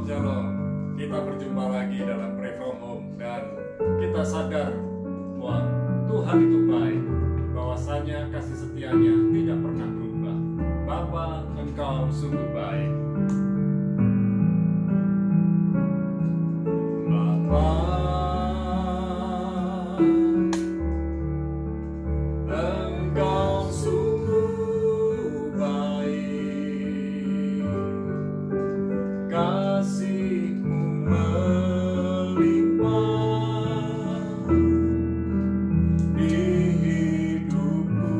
Shalom. Kita berjumpa lagi dalam Pray From Home dan kita sadar bahwa Tuhan itu baik, bahwasanya kasih setianya tidak pernah berubah. Bapa, Engkau sungguh baik. Bapa, Engkau sungguh baik. Kasih-Mu melimpah di hidupku.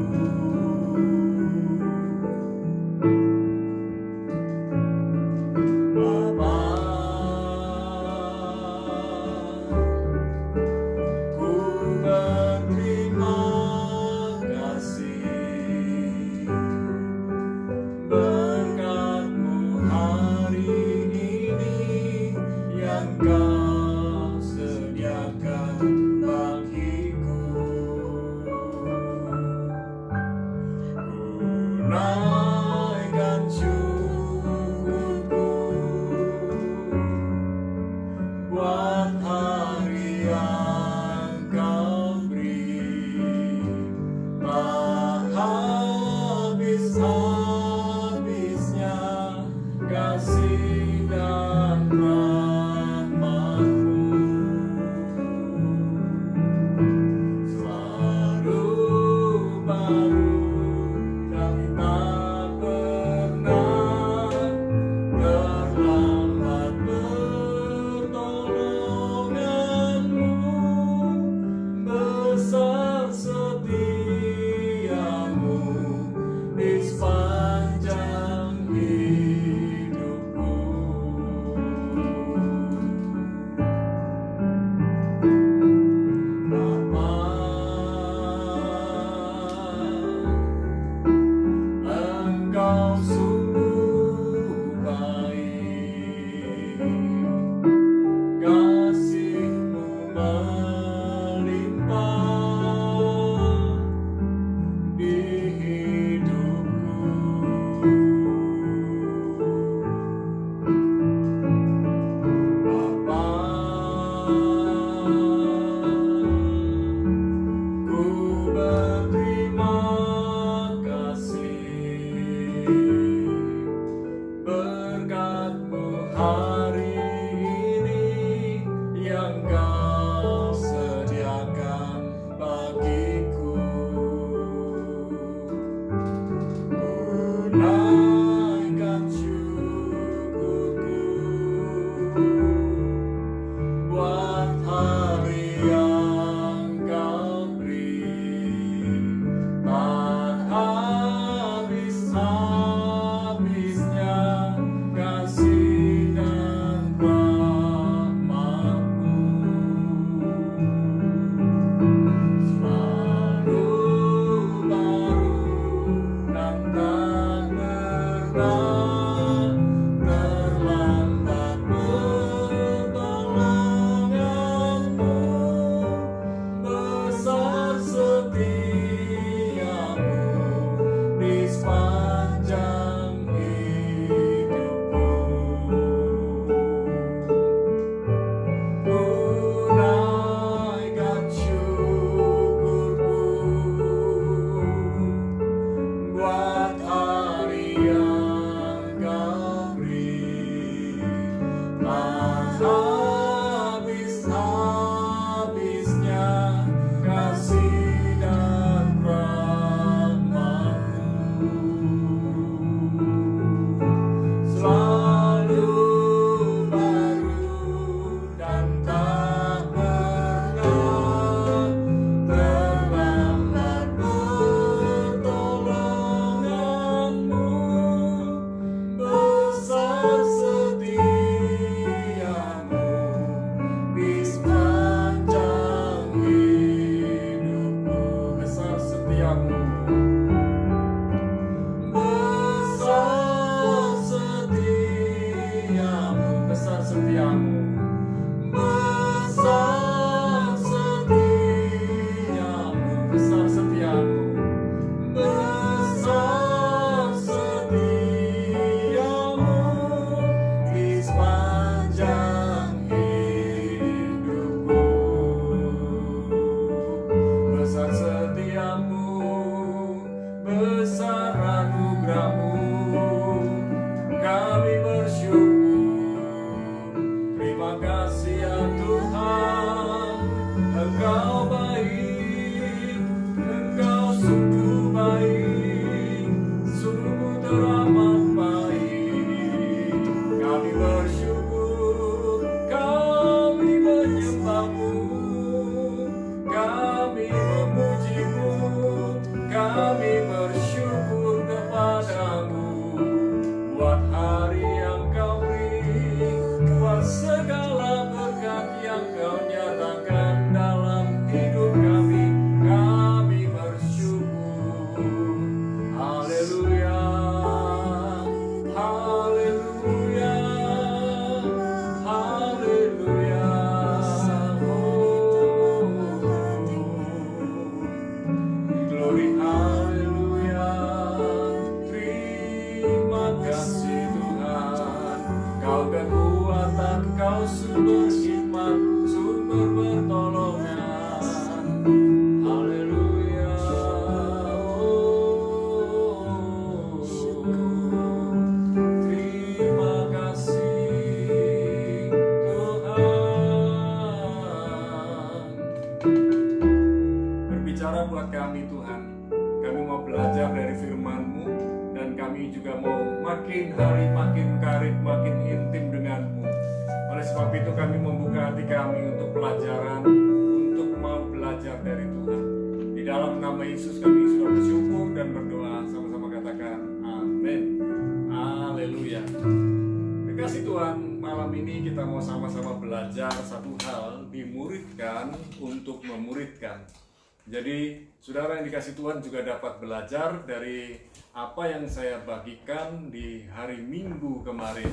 mau makin hari makin karib, makin intim denganmu. Oleh sebab itu kami membuka hati kami untuk pelajaran, untuk mau belajar dari Tuhan. Di dalam nama Yesus kami sudah bersyukur dan berdoa. Sama-sama katakan amin. Haleluya. Kasih Tuhan, malam ini kita mau sama-sama belajar satu hal, dimuridkan untuk memuridkan. Jadi, saudara yang dikasih Tuhan juga dapat belajar dari apa yang saya bagikan di hari Minggu kemarin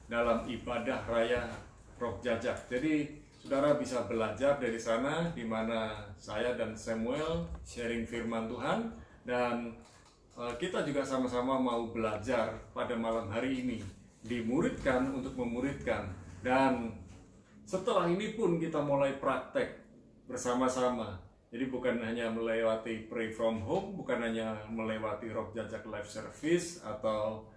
dalam ibadah raya Roh Jajak. Jadi, saudara bisa belajar dari sana, di mana saya dan Samuel sharing firman Tuhan, dan kita juga sama-sama mau belajar pada malam hari ini. Dimuridkan untuk memuridkan, dan setelah ini pun kita mulai praktek bersama-sama. Jadi bukan hanya melewati pray from home, bukan hanya melewati Roh Jajak live service atau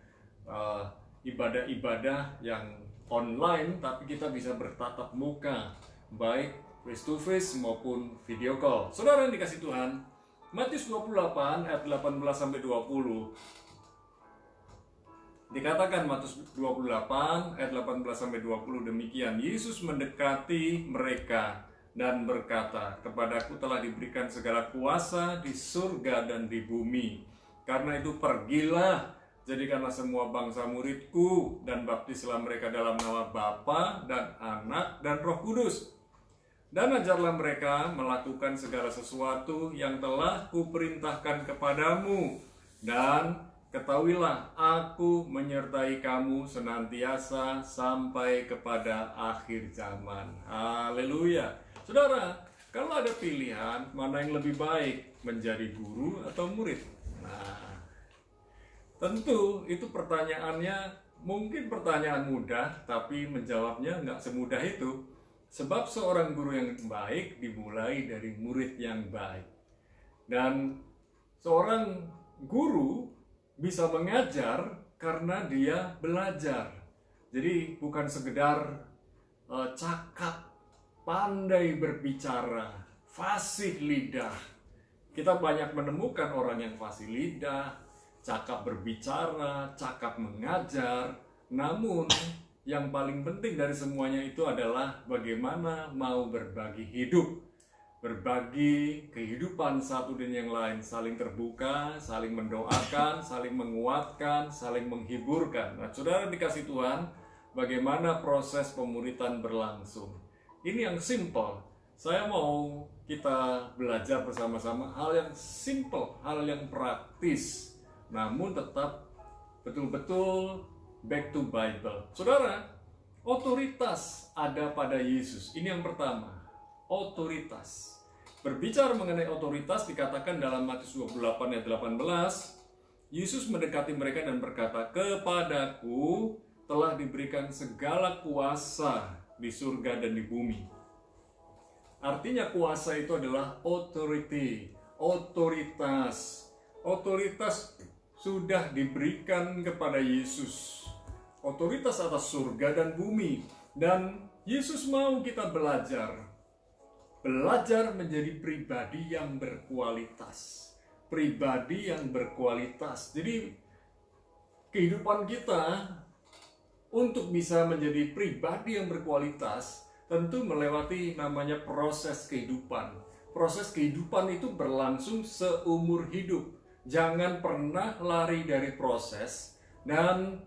ibadah-ibadah yang online, tapi kita bisa bertatap muka, baik face to face maupun video call. Saudara yang dikasih Tuhan, Matius 28 ayat 18-20 dikatakan, Matius 28 ayat 18-20 demikian, Yesus mendekati mereka dan berkata, kepadaku telah diberikan segala kuasa di surga dan di bumi. Karena itu pergilah, jadikanlah semua bangsa muridku, dan baptislah mereka dalam nama Bapa dan Anak dan Roh Kudus. Dan ajarlah mereka melakukan segala sesuatu yang telah kuperintahkan kepadamu. Dan ketahuilah, aku menyertai kamu senantiasa sampai kepada akhir zaman. Haleluya. Saudara, kalau ada pilihan, mana yang lebih baik, menjadi guru atau murid? Nah, tentu itu pertanyaannya mungkin pertanyaan mudah, tapi menjawabnya nggak semudah itu. Sebab seorang guru yang baik dimulai dari murid yang baik. Dan seorang guru bisa mengajar karena dia belajar. Jadi bukan sekedar cakap, pandai berbicara, fasih lidah. Kita banyak menemukan orang yang fasih lidah, cakap berbicara, cakap mengajar. Namun yang paling penting dari semuanya itu adalah bagaimana mau berbagi hidup. Berbagi kehidupan satu dan yang lain, saling terbuka, saling mendoakan, saling menguatkan, saling menghiburkan. Nah, saudara dikasih Tuhan, bagaimana proses pemuritan berlangsung? Ini yang simple. Saya mau kita belajar bersama-sama hal yang simple, hal yang praktis, namun tetap betul-betul back to Bible. Saudara, otoritas ada pada Yesus. Ini yang pertama. Otoritas. Berbicara mengenai otoritas dikatakan dalam Matius 28 ayat 18, Yesus mendekati mereka dan berkata, kepadaku telah diberikan segala kuasa di surga dan di bumi. Artinya kuasa itu adalah authority, otoritas. Otoritas sudah diberikan kepada Yesus. Otoritas atas surga dan bumi. Dan Yesus mau kita belajar menjadi pribadi yang berkualitas. Pribadi yang berkualitas. Jadi kehidupan kita untuk bisa menjadi pribadi yang berkualitas tentu melewati namanya proses kehidupan. Proses kehidupan itu berlangsung seumur hidup. Jangan pernah lari dari proses, dan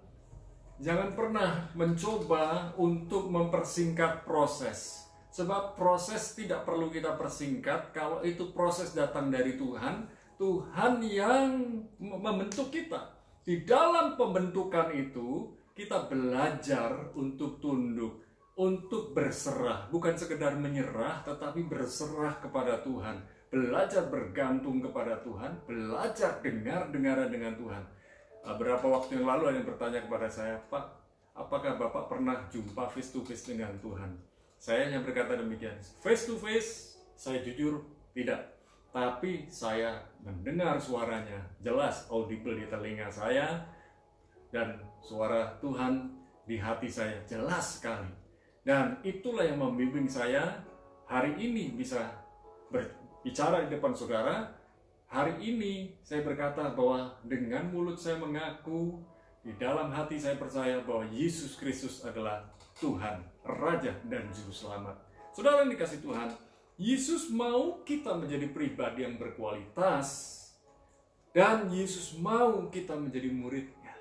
jangan pernah mencoba untuk mempersingkat proses. Sebab proses tidak perlu kita persingkat. Kalau itu proses datang dari Tuhan, Tuhan yang membentuk kita. Di dalam pembentukan itu, kita belajar untuk tunduk, untuk berserah. Bukan sekedar menyerah, tetapi berserah kepada Tuhan. Belajar bergantung kepada Tuhan, belajar dengar-dengaran dengan Tuhan. Beberapa waktu yang lalu ada yang bertanya kepada saya, Pak, apakah Bapak pernah jumpa face to face dengan Tuhan? Saya hanya berkata demikian, face to face, saya jujur tidak. Tapi saya mendengar suaranya, jelas audible di telinga saya, dan suara Tuhan di hati saya jelas sekali. Dan itulah yang membimbing saya hari ini bisa berbicara di depan saudara. Hari ini saya berkata bahwa dengan mulut saya mengaku, Di dalam hati saya percaya bahwa Yesus Kristus adalah Tuhan, Raja dan Juru Selamat. Saudara yang dikasih Tuhan, Yesus mau kita menjadi pribadi yang berkualitas, dan Yesus mau kita menjadi muridnya.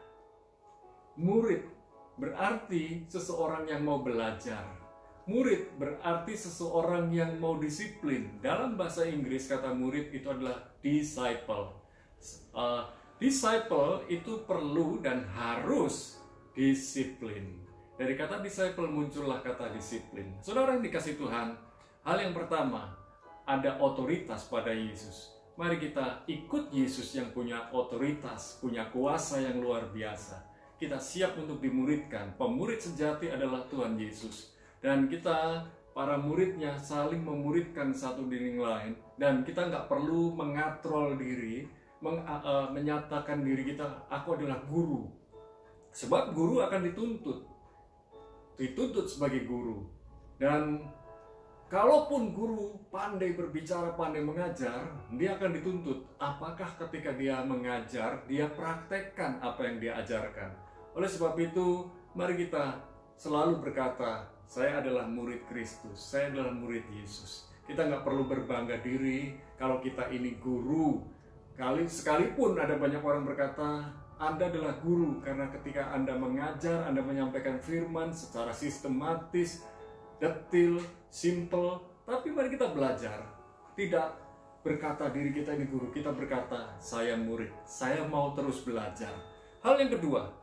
Murid berarti seseorang yang mau belajar. Murid berarti seseorang yang mau disiplin. Dalam bahasa Inggris kata murid itu adalah disciple. Disciple itu perlu dan harus disiplin. Dari kata disciple muncullah kata disiplin. Saudara yang dikasih Tuhan, hal yang pertama, ada otoritas pada Yesus. Mari kita ikut Yesus yang punya otoritas, punya kuasa yang luar biasa. Kita siap untuk dimuridkan. Pemurid sejati adalah Tuhan Yesus. Dan kita, para muridnya, saling memuridkan satu dengan lain. Dan kita nggak perlu mengatrol diri, menyatakan diri kita, aku adalah guru. Sebab guru akan dituntut sebagai guru. Dan kalaupun guru pandai berbicara, pandai mengajar, dia akan dituntut. Apakah ketika dia mengajar, dia praktekkan apa yang dia ajarkan? Oleh sebab itu, mari kita selalu berkata, saya adalah murid Kristus, saya adalah murid Yesus. Kita nggak perlu berbangga diri kalau kita ini guru. Sekalipun ada banyak orang berkata, Anda adalah guru, karena ketika Anda mengajar, Anda menyampaikan firman secara sistematis, detil, simple, tapi mari kita belajar. Tidak berkata diri kita ini guru, kita berkata saya murid, saya mau terus belajar. Hal yang kedua,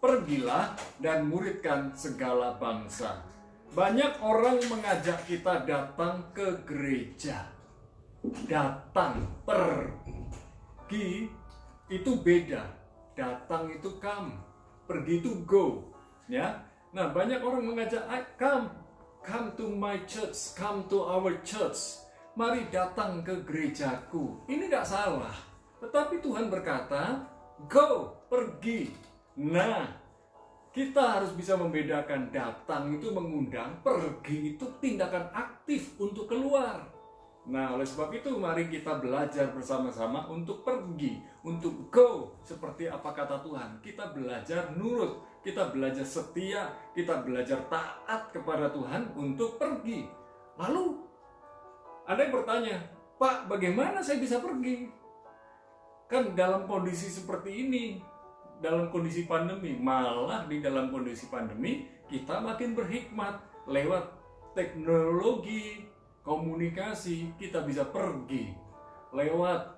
pergilah dan muridkan segala bangsa. Banyak orang mengajak kita datang ke gereja. Datang, pergi itu beda. Datang itu come, pergi itu go. Ya, nah banyak orang mengajak, come to my church, come to our church. Mari datang ke gerejaku. Ini tidak salah. Tetapi Tuhan berkata, go, pergi. Nah, kita harus bisa membedakan. Datang itu mengundang, pergi itu tindakan aktif untuk keluar. Nah, oleh sebab itu mari kita belajar bersama-sama untuk pergi, untuk go. Seperti apa kata Tuhan, kita belajar nurut, kita belajar setia, kita belajar taat kepada Tuhan untuk pergi. Lalu, ada yang bertanya, Pak, bagaimana saya bisa pergi? Kan dalam kondisi seperti ini, dalam kondisi pandemi, malah di dalam kondisi pandemi, kita makin berhikmat lewat teknologi, komunikasi, kita bisa pergi lewat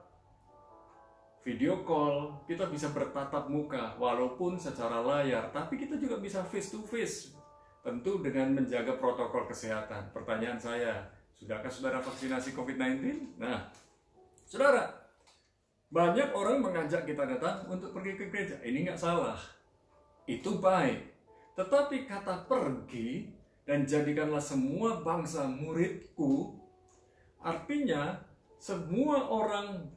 video call, kita bisa bertatap muka walaupun secara layar, tapi kita juga bisa face to face, tentu dengan menjaga protokol kesehatan. Pertanyaan saya, sudahkah saudara vaksinasi COVID-19? Nah, saudara, banyak orang mengajak kita datang untuk pergi ke gereja. Ini nggak salah, itu baik. Tetapi kata pergi dan jadikanlah semua bangsa muridku, artinya semua orang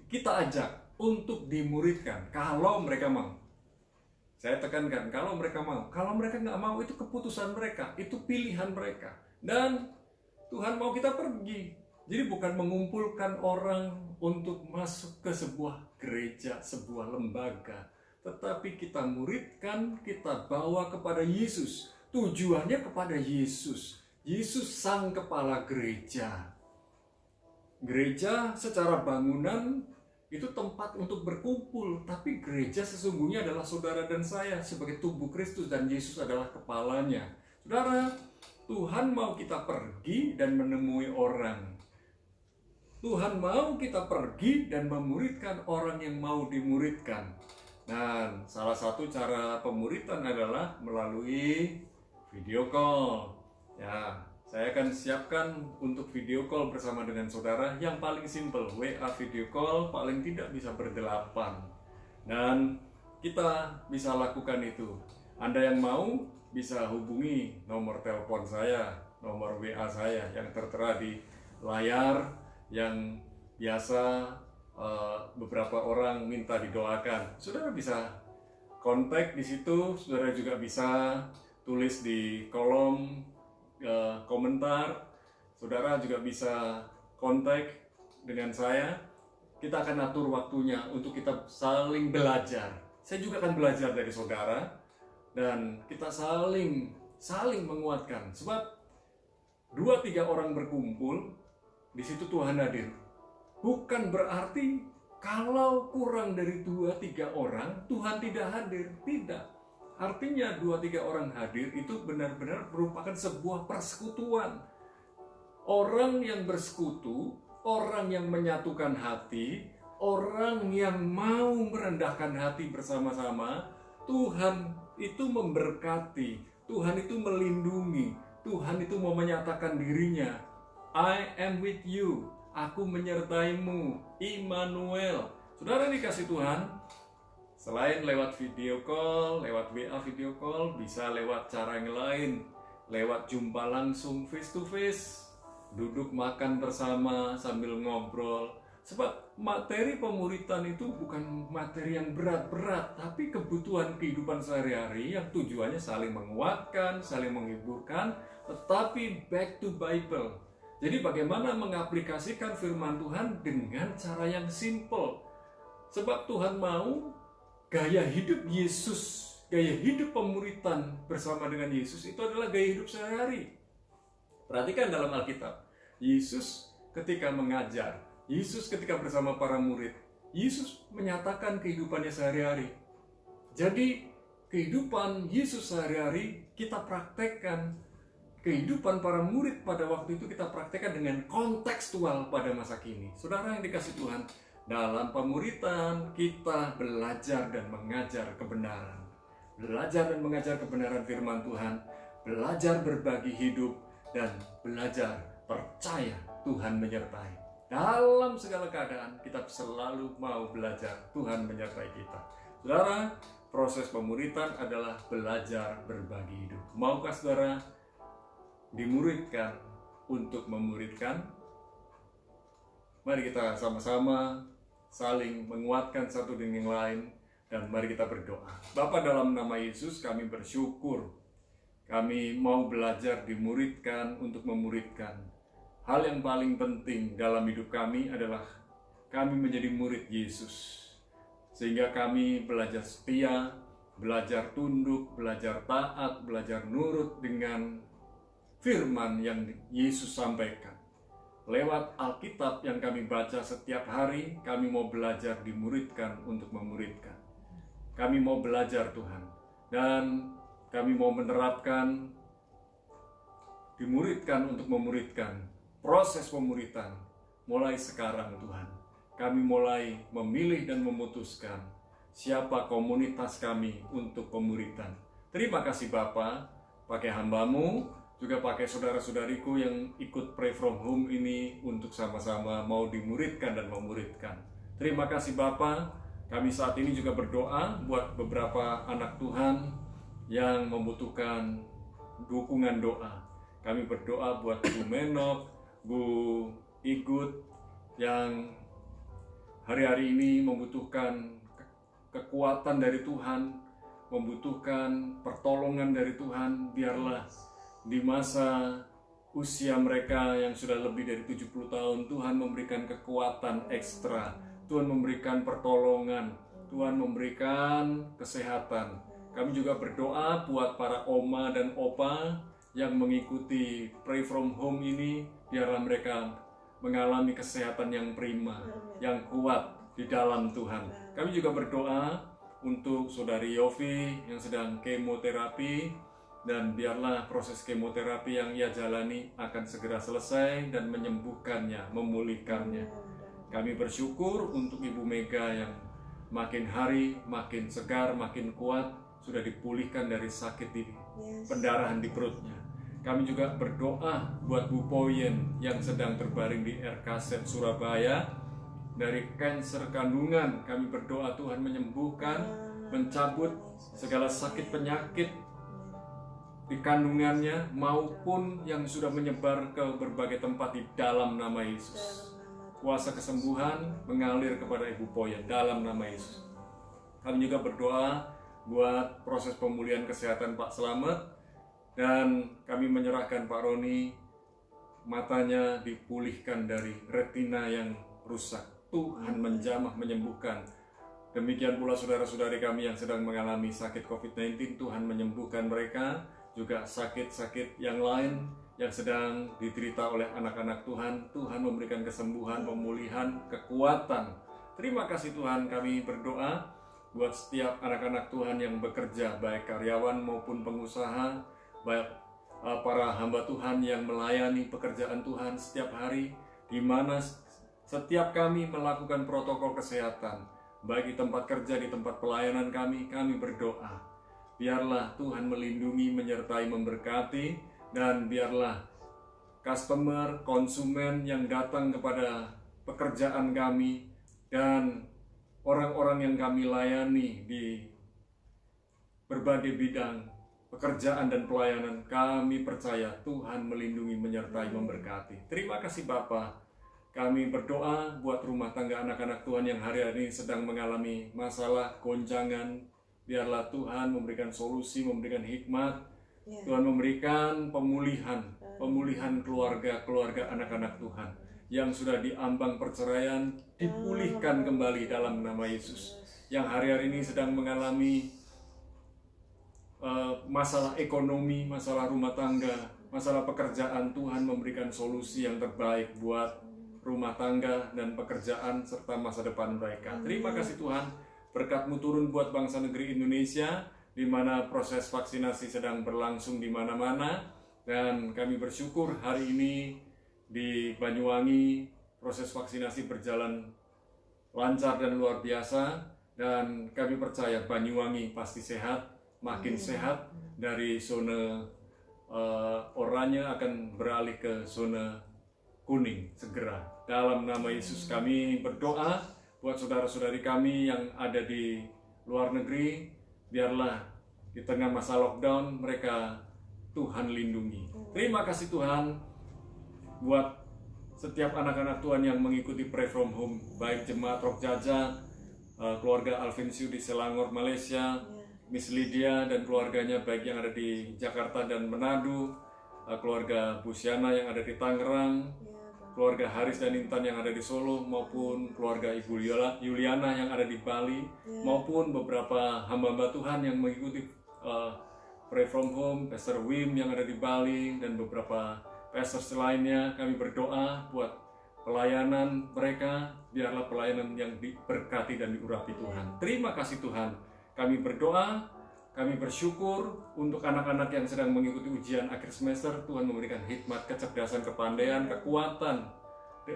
kita ajak untuk dimuridkan kalau mereka mau. Saya tekankan, kalau mereka mau. Kalau mereka nggak mau, itu keputusan mereka, itu pilihan mereka. Dan Tuhan mau kita pergi. Jadi bukan mengumpulkan orang untuk masuk ke sebuah gereja, sebuah lembaga, tetapi kita muridkan, kita bawa kepada Yesus. Tujuannya kepada Yesus. Yesus sang kepala gereja. Gereja secara bangunan itu tempat untuk berkumpul, tapi gereja sesungguhnya adalah saudara dan saya sebagai tubuh Kristus, dan Yesus adalah kepalanya. Saudara, Tuhan mau kita pergi dan menemui orang. Tuhan mau kita pergi dan memuridkan orang yang mau dimuridkan. Dan salah satu cara pemuridan adalah melalui video call. Ya, saya akan siapkan untuk video call bersama dengan saudara yang paling simple, WA video call, paling tidak bisa berdelapan. Dan kita bisa lakukan itu. Anda yang mau bisa hubungi nomor telepon saya, nomor WA saya yang tertera di layar, yang biasa beberapa orang minta didoakan. Saudara bisa kontak di situ, saudara juga bisa tulis di kolom komentar. Saudara juga bisa kontak dengan saya. Kita akan atur waktunya untuk kita saling belajar, Saya juga akan belajar dari saudara, dan kita saling menguatkan. Sebab 2-3 orang berkumpul, di situ Tuhan hadir. Bukan berarti kalau kurang dari 2-3 orang, Tuhan tidak hadir. Tidak. Artinya 2-3 orang hadir itu benar-benar merupakan sebuah persekutuan. Orang yang bersekutu, orang yang menyatukan hati, orang yang mau merendahkan hati bersama-sama, Tuhan itu memberkati, Tuhan itu melindungi, Tuhan itu mau menyatakan dirinya. I am with you, aku menyertaimu, Immanuel. Saudara dikasih Tuhan, selain lewat video call, lewat WA video call, bisa lewat cara yang lain, lewat jumpa langsung face to face, duduk makan bersama sambil ngobrol. Sebab materi pemuritan itu bukan materi yang berat-berat, tapi kebutuhan kehidupan sehari-hari yang tujuannya saling menguatkan, saling menghiburkan, tetapi back to Bible. Jadi bagaimana mengaplikasikan firman Tuhan dengan cara yang simple. Sebab Tuhan mau gaya hidup Yesus, gaya hidup pemuritan bersama dengan Yesus itu adalah gaya hidup sehari-hari. Perhatikan dalam Alkitab, Yesus ketika mengajar, Yesus ketika bersama para murid, Yesus menyatakan kehidupannya sehari-hari. Jadi kehidupan Yesus sehari-hari kita praktekkan. Kehidupan para murid pada waktu itu kita praktekkan dengan kontekstual pada masa kini. Saudara yang dikasih Tuhan, dalam pemuritan kita belajar dan mengajar kebenaran. Belajar dan mengajar kebenaran firman Tuhan, belajar berbagi hidup, dan belajar percaya Tuhan menyertai. Dalam segala keadaan kita selalu mau belajar Tuhan menyertai kita. Saudara, proses pemuritan adalah belajar berbagi hidup. Maukah saudara dimuridkan untuk memuridkan? Mari kita sama-sama saling menguatkan satu dengan yang lain, dan mari kita berdoa. Bapa, dalam nama Yesus kami bersyukur. Kami mau belajar dimuridkan untuk memuridkan. Hal yang paling penting dalam hidup kami adalah kami menjadi murid Yesus. Sehingga kami belajar setia, belajar tunduk, belajar taat, belajar nurut dengan firman yang Yesus sampaikan. Lewat Alkitab yang kami baca setiap hari, kami mau belajar dimuridkan untuk memuridkan. Kami mau belajar Tuhan, dan kami mau menerapkan dimuridkan untuk memuridkan. Proses pemuritan mulai sekarang Tuhan. Kami mulai memilih dan memutuskan siapa komunitas kami untuk pemuritan. Terima kasih Bapa, pakai hamba-Mu, juga pakai saudara-saudariku yang ikut Pray From Home ini untuk sama-sama mau dimuridkan dan memuridkan. Terima kasih Bapa. Kami saat ini juga berdoa buat beberapa anak Tuhan yang membutuhkan dukungan doa. Kami berdoa buat Bu Menok, Bu Igut yang hari-hari ini membutuhkan kekuatan dari Tuhan, membutuhkan pertolongan dari Tuhan. Biarlah di masa usia mereka yang sudah lebih dari 70 tahun, Tuhan memberikan kekuatan ekstra, Tuhan memberikan pertolongan, Tuhan memberikan kesehatan. Kami juga berdoa buat para oma dan opa yang mengikuti Pray From Home ini, biarlah mereka mengalami kesehatan yang prima, yang kuat di dalam Tuhan. Kami juga berdoa untuk Saudari Yofi yang sedang kemoterapi, dan biarlah proses kemoterapi yang ia jalani akan segera selesai dan menyembuhkannya, memulihkannya. Kami bersyukur untuk Ibu Mega yang makin hari makin segar, makin kuat, sudah dipulihkan dari sakit di pendarahan di perutnya. Kami juga berdoa buat Bu Poyen yang sedang terbaring di RKZ Surabaya dari kanker kandungan. Kami berdoa Tuhan menyembuhkan, mencabut segala sakit penyakit di kandungannya maupun yang sudah menyebar ke berbagai tempat di dalam nama Yesus. Kuasa kesembuhan mengalir kepada Ibu Poyen dalam nama Yesus. Kami juga berdoa buat proses pemulihan kesehatan Pak Slamet, dan kami menyerahkan Pak Roni, matanya dipulihkan dari retina yang rusak. Tuhan menjamah menyembuhkan Demikian pula saudara-saudari kami yang sedang mengalami sakit COVID-19, Tuhan menyembuhkan mereka. Juga sakit-sakit yang lain yang sedang diderita oleh anak-anak Tuhan, Tuhan memberikan kesembuhan, pemulihan, kekuatan. Terima kasih Tuhan, kami berdoa buat setiap anak-anak Tuhan yang bekerja, baik karyawan maupun pengusaha, baik para hamba Tuhan yang melayani pekerjaan Tuhan setiap hari, di mana setiap kami melakukan protokol kesehatan, baik di tempat kerja, di tempat pelayanan kami berdoa. Biarlah Tuhan melindungi, menyertai, memberkati, dan biarlah customer, konsumen yang datang kepada pekerjaan kami, dan orang-orang yang kami layani di berbagai bidang pekerjaan dan pelayanan, kami percaya Tuhan melindungi, menyertai, memberkati. Terima kasih Bapa. Kami berdoa buat rumah tangga anak-anak Tuhan yang hari-hari ini sedang mengalami masalah, goncangan. Biarlah Tuhan memberikan solusi, memberikan hikmat. Tuhan memberikan pemulihan keluarga anak-anak Tuhan yang sudah diambang perceraian, dipulihkan kembali dalam nama Yesus. Yang hari-hari ini sedang mengalami masalah ekonomi, masalah rumah tangga, masalah pekerjaan, Tuhan memberikan solusi yang terbaik buat rumah tangga dan pekerjaan serta masa depan mereka. Terima kasih Tuhan. Berkat-Mu turun buat bangsa negeri Indonesia, di mana proses vaksinasi sedang berlangsung di mana-mana, dan kami bersyukur hari ini di Banyuwangi proses vaksinasi berjalan lancar dan luar biasa, dan kami percaya Banyuwangi pasti sehat, makin sehat, dari zona oranye akan beralih ke zona kuning segera. Dalam nama Yesus kami berdoa buat saudara-saudari kami yang ada di luar negeri, biarlah di tengah masa lockdown mereka Tuhan lindungi. Terima kasih Tuhan buat setiap anak-anak Tuhan yang mengikuti Pray From Home, baik jemaat Roh Jaja, keluarga Alvinsiu di Selangor, Malaysia, Miss Lydia dan keluarganya baik yang ada di Jakarta dan Manado, keluarga Busiana yang ada di Tangerang, keluarga Haris dan Intan yang ada di Solo, maupun keluarga Ibu Yuliana yang ada di Bali, maupun beberapa hamba-hamba Tuhan yang mengikuti Pray From Home, Pastor Wim yang ada di Bali, dan beberapa pastors lainnya. Kami berdoa buat pelayanan mereka, biarlah pelayanan yang diberkati dan diurapi Tuhan. Terima kasih Tuhan. Kami berdoa, kami bersyukur untuk anak-anak yang sedang mengikuti ujian akhir semester. Tuhan memberikan hikmat, kecerdasan, kepandaian, kekuatan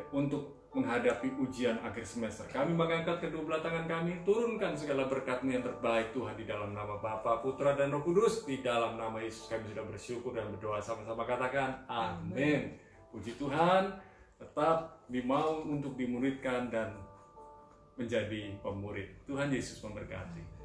untuk menghadapi ujian akhir semester. Kami mengangkat kedua belah tangan kami, turunkan segala berkat-Mu yang terbaik Tuhan, di dalam nama Bapa, Putra, dan Roh Kudus. Di dalam nama Yesus kami sudah bersyukur dan berdoa, sama-sama katakan amin. Puji Tuhan, tetap dimau untuk dimuridkan dan menjadi pemurid. Tuhan Yesus memberkati.